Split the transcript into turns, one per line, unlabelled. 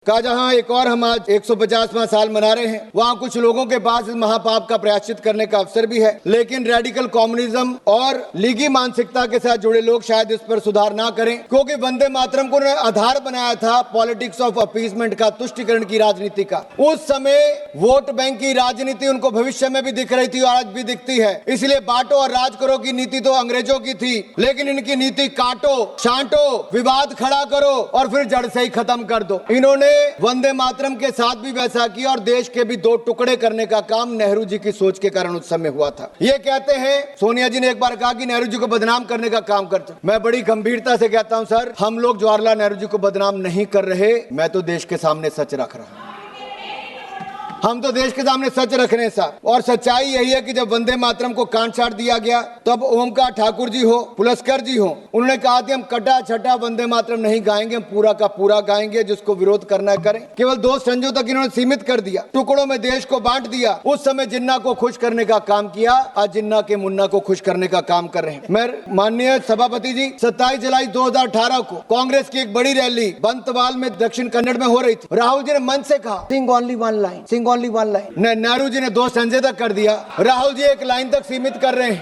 का जहां एक और हम आज 150वां साल मना रहे हैं, वहां कुछ लोगों के पास इस महापाप का प्रायश्चित करने का अवसर भी है, लेकिन रेडिकल कम्युनिज्म और लीगी मानसिकता के साथ जुड़े लोग शायद इस पर सुधार ना करें, क्योंकि वंदे मातरम को आधार बनाया था पॉलिटिक्स ऑफ अपीसमेंट का, तुष्टिकरण की राजनीति का। उस समय वोट बैंक की राजनीति उनको भविष्य में भी दिख रही थी और आज भी दिखती है। इसलिए बांटो और राज करो की नीति तो अंग्रेजों की थी, लेकिन इनकी नीति काटो, छांटो, विवाद खड़ा करो और फिर जड़ से ही खत्म कर दो। इन्होंने वंदे मातरम के साथ भी वैसा किया और देश के भी दो टुकड़े करने का काम नेहरू जी की सोच के कारण उस समय हुआ था। ये कहते हैं, सोनिया जी ने एक बार कहा कि नेहरू जी को बदनाम करने का काम करते। मैं बड़ी गंभीरता से कहता हूं, सर, हम लोग जवाहरलाल नेहरू जी को बदनाम नहीं कर रहे, मैं तो देश के सामने सच रख रहा हूं। हम तो देश के सामने सच रख रहे हैं साहब, और सच्चाई यही है कि जब वंदे मातरम को काट छाट दिया गया तब ओमकार ठाकुर जी हो, पुलस्कर जी हो, उन्होंने कहा कि हम कटा छटा वंदे मातरम नहीं गाएंगे, हम पूरा का पूरा गाएंगे, जिसको विरोध करना है करें। केवल 2 संजों तक इन्होंने सीमित कर दिया, टुकड़ों में देश को बांट दिया। उस समय जिन्ना को खुश करने का काम किया, आज जिन्ना के मुन्ना को खुश करने का काम कर रहे हैं। मैं माननीय सभापति जी, 27 जुलाई 2018 को कांग्रेस की एक बड़ी रैली बंतवाल में दक्षिण कन्नड़ में हो रही थी। राहुल जी ने मन से कहा, सिंग ओनली वन लाइन, सिंग only one line. Nehru ji ने 2 संजय तक कर दिया, राहुल जी 1 लाइन तक सीमित कर रहे हैं।